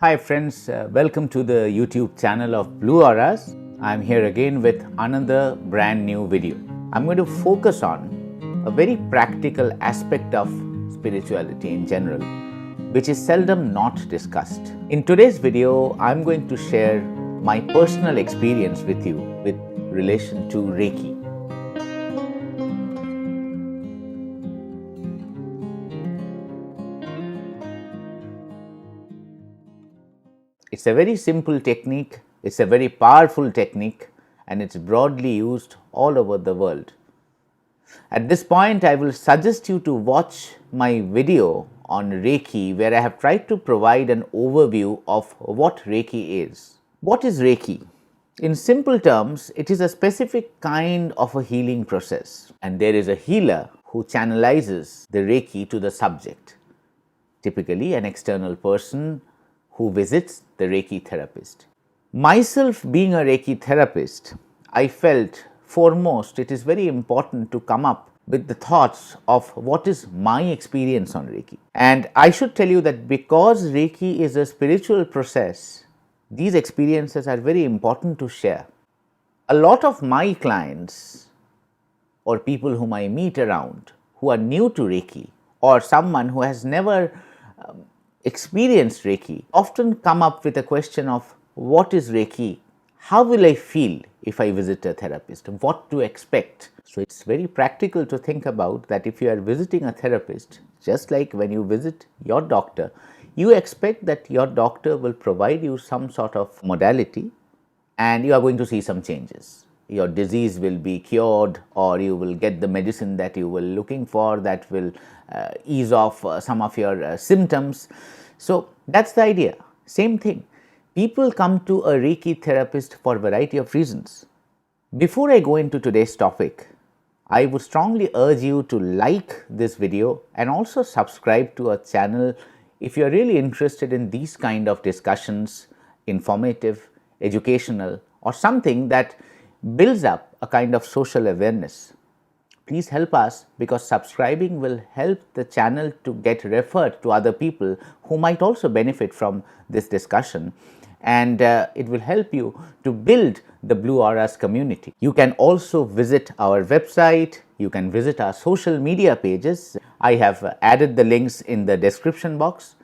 Hi friends, welcome to the YouTube channel of Bleuauras. I'm here again with another brand new video. I'm going to focus on a very practical aspect of spirituality in general, which is seldom not discussed. In today's video, I'm going to share my personal experience with you with relation to Reiki. It's a very simple technique, it's a very powerful technique, and it's broadly used all over the world. At this point, I will suggest you to watch my video on Reiki, where I have tried to provide an overview of what Reiki is. What is Reiki? In simple terms, it is a specific kind of a healing process, and there is a healer who channelizes the Reiki to the subject, typically an external person who visits the Reiki therapist. Myself being a Reiki therapist, I felt foremost it is very important to come up with the thoughts of what is my experience on Reiki. And I should tell you that because Reiki is a spiritual process, these experiences are very important to share. A lot of my clients or people whom I meet around who are new to Reiki or someone who has never experienced Reiki often come up with a question of what is Reiki? How will I feel if I visit a therapist? What to expect? So it's very practical to think about that if you are visiting a therapist, just like when you visit your doctor, you expect that your doctor will provide you some sort of modality and you are going to see some changes. Your disease will be cured, or you will get the medicine that you were looking for that will ease off some of your symptoms. So that's the idea. Same thing. People come to a Reiki therapist for a variety of reasons. Before I go into today's topic, I would strongly urge you to like this video and also subscribe to our channel if you are really interested in these kind of discussions, informative, educational, or something that builds up a kind of social awareness. Please help us, because subscribing will help the channel to get referred to other people who might also benefit from this discussion, and it will help you to build the Bleuauras community. You can also visit our website, you can visit our social media pages. I have added the links in the description box.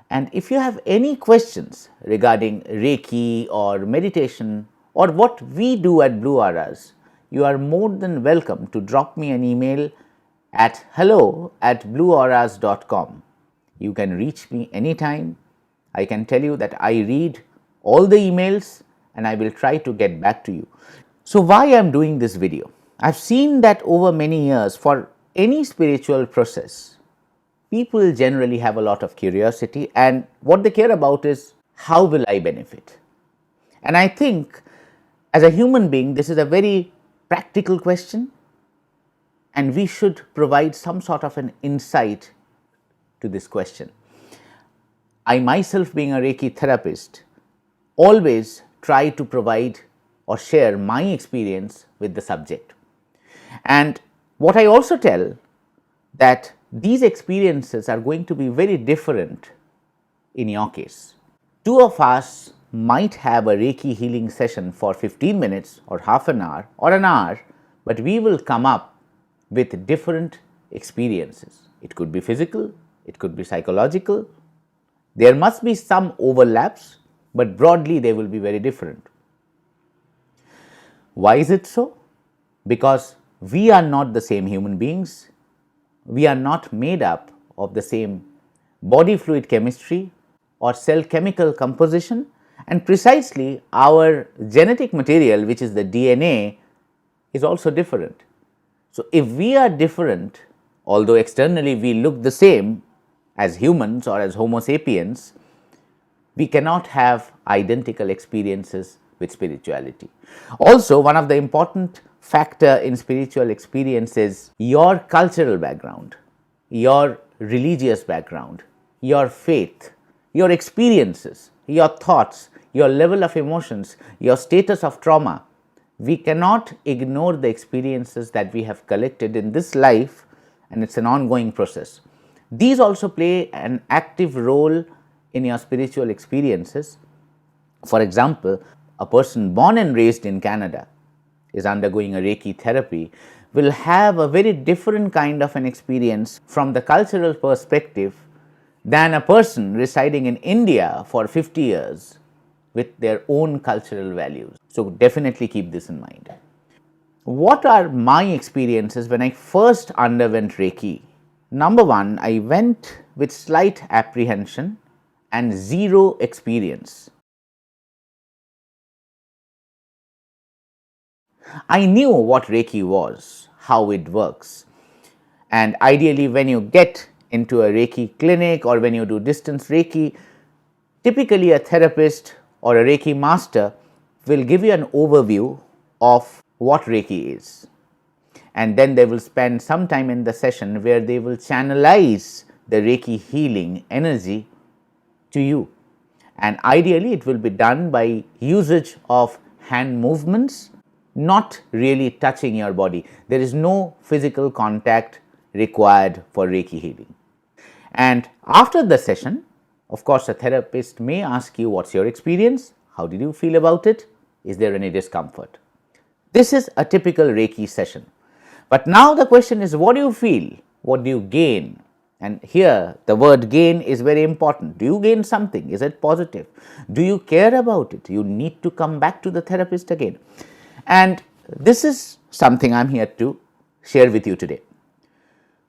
And if you have any questions regarding Reiki or meditation or what we do at Bleuauras, you are more than welcome to drop me an email at hello@bleuauras.com. You can reach me anytime. I can tell you that I read all the emails and I will try to get back to you. So why I am doing this video? I've seen that over many years, for any spiritual process, people generally have a lot of curiosity, and what they care about is how will I benefit? And I think as a human being, this is a very practical question, and we should provide some sort of an insight to this question. I myself, being a Reiki therapist, always try to provide or share my experience with the subject. And what I also tell, that these experiences are going to be very different in your case. Two of us might have a Reiki healing session for 15 minutes or half an hour or an hour, but we will come up with different experiences. It could be physical, it could be psychological. There must be some overlaps, but broadly they will be very different. Why is it so? Because we are not the same human beings. We are not made up of the same body fluid chemistry or cell chemical composition, and precisely our genetic material, which is the DNA, is also different. So if we are different, although externally we look the same as humans or as Homo sapiens, we cannot have identical experiences with spirituality. Also, one of the important factor in spiritual experience is your cultural background, your religious background, your faith, your experiences, your thoughts, your level of emotions, your status of trauma. We cannot ignore the experiences that we have collected in this life, and it's an ongoing process. These also play an active role in your spiritual experiences. For example, a person born and raised in Canada is undergoing a Reiki therapy will have a very different kind of an experience from the cultural perspective than a person residing in India for 50 years with their own cultural values. So, definitely keep this in mind. What are my experiences when I first underwent Reiki? Number one, I went with slight apprehension and zero experience. I knew what Reiki was, how it works, and ideally, when you get into a Reiki clinic or when you do distance Reiki, typically a therapist or a Reiki master will give you an overview of what Reiki is, and then they will spend some time in the session where they will channelize the Reiki healing energy to you, and ideally it will be done by usage of hand movements, not really touching your body. There is no physical contact required for Reiki healing. And after the session, of course, a therapist may ask you, what's your experience? How did you feel about it? Is there any discomfort? This is a typical Reiki session. But now the question is, what do you feel? What do you gain? And here the word gain is very important. Do you gain something? Is it positive? Do you care about it? You need to come back to the therapist again. And this is something I am here to share with you today.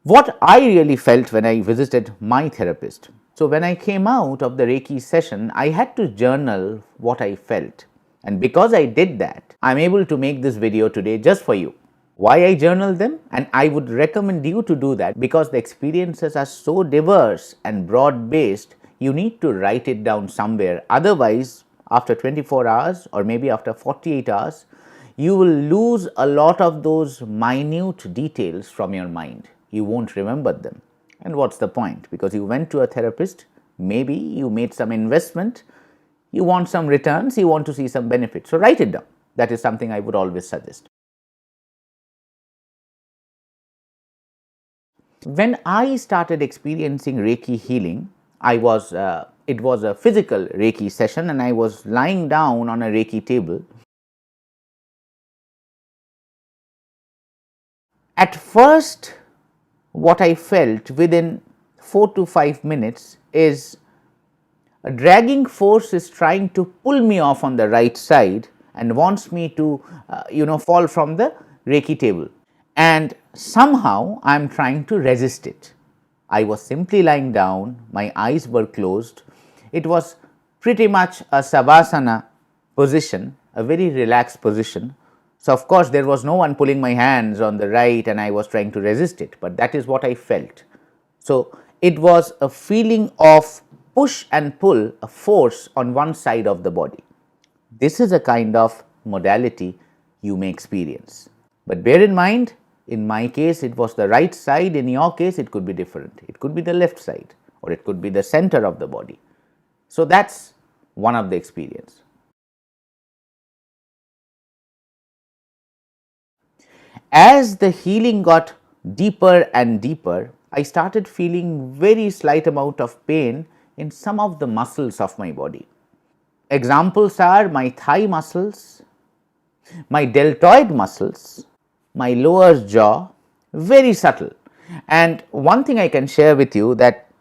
What I really felt when I visited my therapist. So, when I came out of the Reiki session, I had to journal what I felt. And because I did that, I am able to make this video today just for you. Why I journal them? And I would recommend you to do that because the experiences are so diverse and broad based, you need to write it down somewhere. Otherwise, after 24 hours or maybe after 48 hours, you will lose a lot of those minute details from your mind. You won't remember them. And what's the point? Because you went to a therapist, maybe you made some investment, you want some returns, you want to see some benefits. So, write it down. That is something I would always suggest. When I started experiencing Reiki healing, it was a physical Reiki session and I was lying down on a Reiki table. At first, what I felt within 4 to 5 minutes is a dragging force is trying to pull me off on the right side and wants me to fall from the Reiki table, and somehow I am trying to resist it. I was simply lying down, my eyes were closed. It was pretty much a savasana position, a very relaxed position. So, of course, there was no one pulling my hands on the right and I was trying to resist it, but that is what I felt. So, it was a feeling of push and pull, a force on one side of the body. This is a kind of modality you may experience. But bear in mind, in my case, it was the right side. In your case, it could be different. It could be the left side or it could be the center of the body. So, that's one of the experience. As the healing got deeper and deeper, I started feeling very slight amount of pain in some of the muscles of my body. Examples are my thigh muscles, my deltoid muscles, my lower jaw, very subtle. And one thing I can share with you, that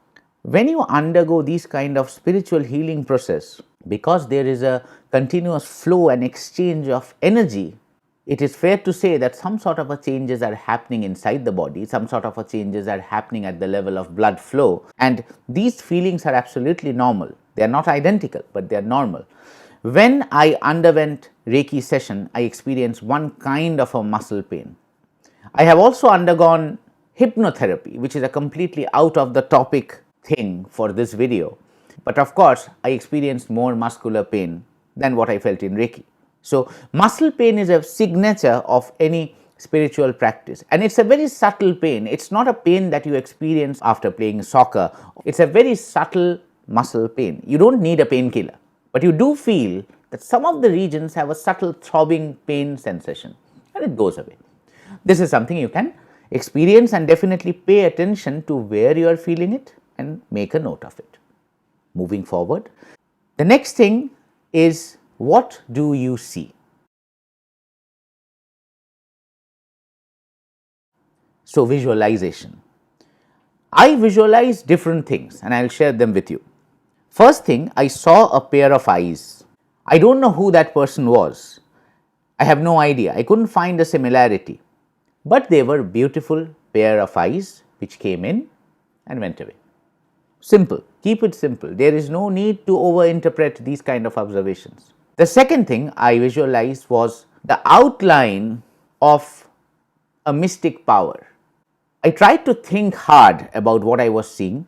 when you undergo these kind of spiritual healing process, because there is a continuous flow and exchange of energy, it is fair to say that some sort of a changes are happening inside the body, some sort of a changes are happening at the level of blood flow, and these feelings are absolutely normal. They are not identical, but they are normal. When I underwent Reiki session, I experienced one kind of a muscle pain. I have also undergone hypnotherapy, which is a completely out of the topic thing for this video. But of course, I experienced more muscular pain than what I felt in Reiki. So, muscle pain is a signature of any spiritual practice, and it's a very subtle pain. It's not a pain that you experience after playing soccer. It's a very subtle muscle pain. You don't need a painkiller, but you do feel that some of the regions have a subtle throbbing pain sensation and it goes away. This is something you can experience, and definitely pay attention to where you are feeling it and make a note of it. moving forward. The next thing is, what do you see? So, visualization. I visualize different things and I will share them with you. First thing, I saw a pair of eyes. I don't know who that person was. I have no idea. I couldn't find a similarity. But they were beautiful pair of eyes which came in and went away. Simple. Keep it simple. There is no need to overinterpret these kind of observations. The second thing I visualized was the outline of a mystic power. I tried to think hard about what I was seeing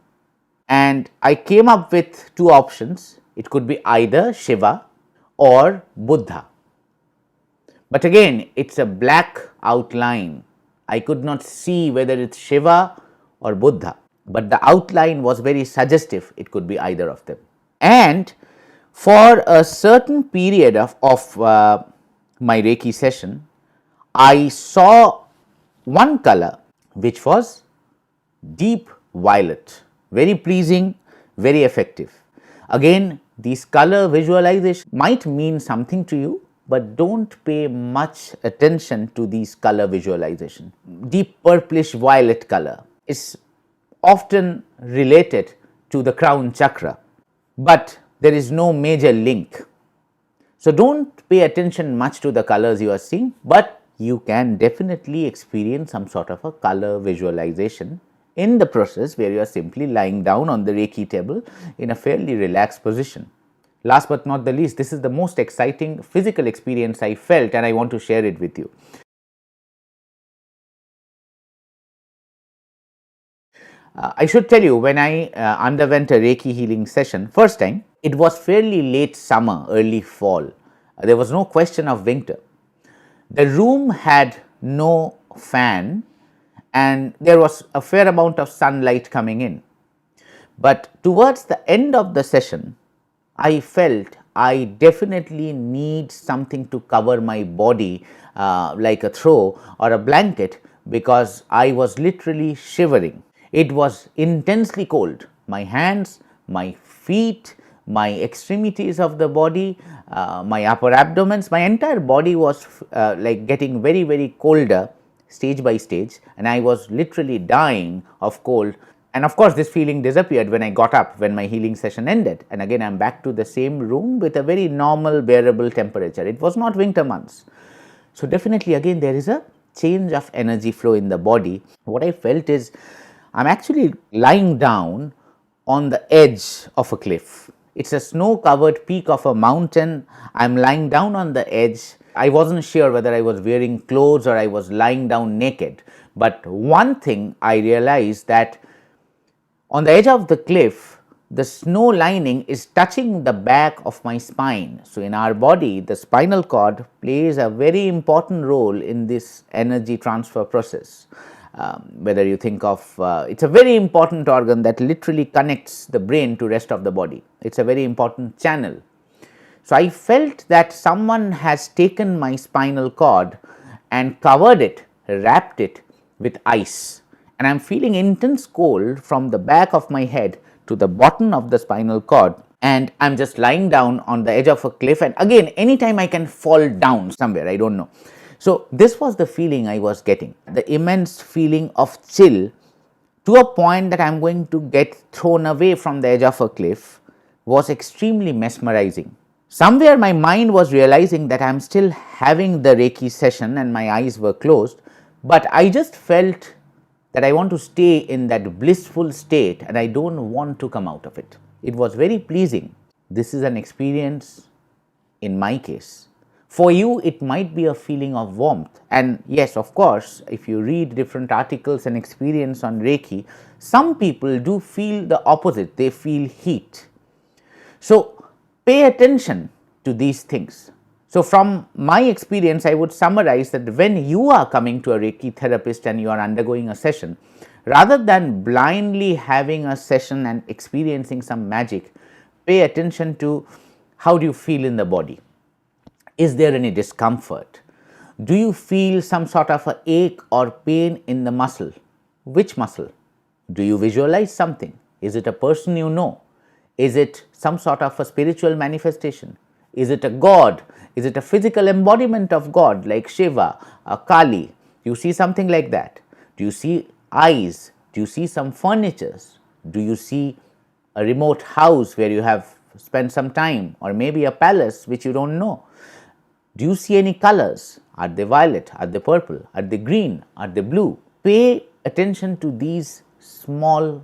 and I came up with two options. It could be either Shiva or Buddha. But again, it's a black outline. I could not see whether it's Shiva or Buddha, but the outline was very suggestive. It could be either of them. And for a certain period of my Reiki session, I saw one color which was deep violet, very pleasing, very effective. Again, these color visualization might mean something to you, but don't pay much attention to these color visualization. Deep purplish violet color is often related to the crown chakra, but there is no major link. So, don't pay attention much to the colors you are seeing, but you can definitely experience some sort of a color visualization in the process where you are simply lying down on the Reiki table in a fairly relaxed position. Last but not the least, this is the most exciting physical experience I felt and I want to share it with you. I should tell you, when I underwent a Reiki healing session first time, it was fairly late summer, early fall. There was no question of winter. The room had no fan and there was a fair amount of sunlight coming in. But towards the end of the session, I felt I definitely need something to cover my body like a throw or a blanket, because I was literally shivering. It was intensely cold. My hands, my feet, my extremities of the body, my upper abdomens, my entire body was like getting very, very colder stage by stage, and I was literally dying of cold. And of course, this feeling disappeared when I got up, when my healing session ended, and again I am back to the same room with a very normal bearable temperature. It was not winter months. So, definitely again there is a change of energy flow in the body. What I felt is I am actually lying down on the edge of a cliff. It's a snow covered peak of a mountain. I am lying down on the edge. I wasn't sure whether I was wearing clothes or I was lying down naked. But one thing I realized, that on the edge of the cliff, the snow lining is touching the back of my spine. So, in our body, the spinal cord plays a very important role in this energy transfer process. Whether you think of, it's a very important organ that literally connects the brain to rest of the body. It's a very important channel. So, I felt that someone has taken my spinal cord and covered it, wrapped it with ice, and I am feeling intense cold from the back of my head to the bottom of the spinal cord, and I am just lying down on the edge of a cliff, and again anytime I can fall down somewhere, I don't know. So, this was the feeling I was getting, the immense feeling of chill, to a point that I am going to get thrown away from the edge of a cliff, was extremely mesmerizing. Somewhere my mind was realizing that I am still having the Reiki session and my eyes were closed, but I just felt that I want to stay in that blissful state and I don't want to come out of it. It was very pleasing. This is an experience in my case. For you, it might be a feeling of warmth, and yes, of course, if you read different articles and experience on Reiki, some people do feel the opposite, they feel heat. So, pay attention to these things. So, from my experience, I would summarize that when you are coming to a Reiki therapist and you are undergoing a session, rather than blindly having a session and experiencing some magic, pay attention to how do you feel in the body. Is there any discomfort? Do you feel some sort of a ache or pain in the muscle? Which muscle? Do you visualize something? Is it a person you know? Is it some sort of a spiritual manifestation? Is it a god? Is it a physical embodiment of God like Shiva, Kali? Do you see something like that? Do you see eyes? Do you see some furnitures? Do you see a remote house where you have spent some time, or maybe a palace which you don't know? Do you see any colors? Are they violet? Are they purple? Are they green? Are they blue? Pay attention to these small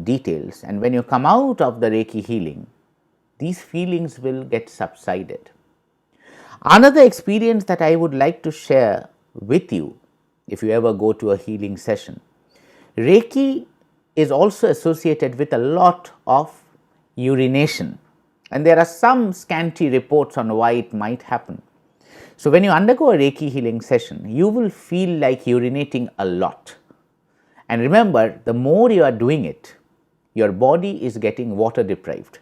details, and when you come out of the Reiki healing, these feelings will get subsided. Another experience that I would like to share with you, if you ever go to a healing session, Reiki is also associated with a lot of urination, and there are some scanty reports on why it might happen. So when you undergo a Reiki healing session, you will feel like urinating a lot. And remember, the more you are doing it, your body is getting water deprived.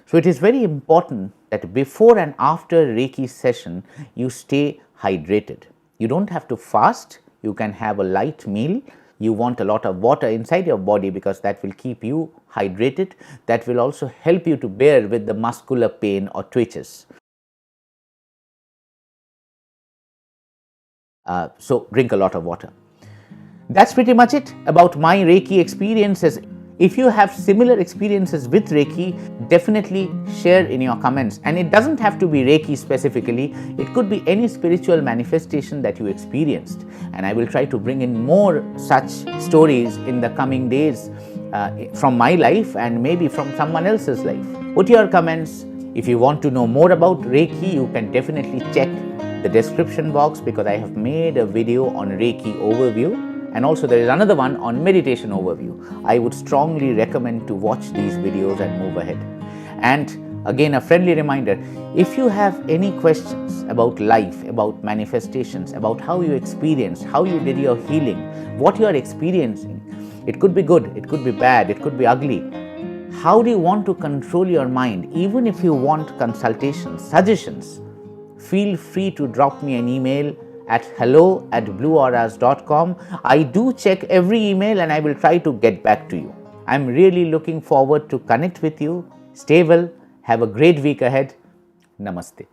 So it is very important that before and after Reiki session, you stay hydrated. You don't have to fast. You can have a light meal. You want a lot of water inside your body because that will keep you hydrated. That will also help you to bear with the muscular pain or twitches. So drink a lot of water. That's pretty much it about my Reiki experiences. If you have similar experiences with Reiki, definitely share in your comments. And it doesn't have to be Reiki specifically. It could be any spiritual manifestation that you experienced. And I will try to bring in more such stories in the coming days from my life and maybe from someone else's life. Put your comments. If you want to know more about Reiki, you can definitely check the description box because I have made a video on Reiki Overview. And also there is another one on meditation overview. I would strongly recommend to watch these videos and move ahead. And again, a friendly reminder, if you have any questions about life, about manifestations, about how you experienced, how you did your healing, what you are experiencing, it could be good, it could be bad, it could be ugly. How do you want to control your mind? Even if you want consultations, suggestions, feel free to drop me an email at hello@bleuauras.com. I do check every email and I will try to get back to you. I'm really looking forward to connect with you. Stay well. Have a great week ahead. Namaste.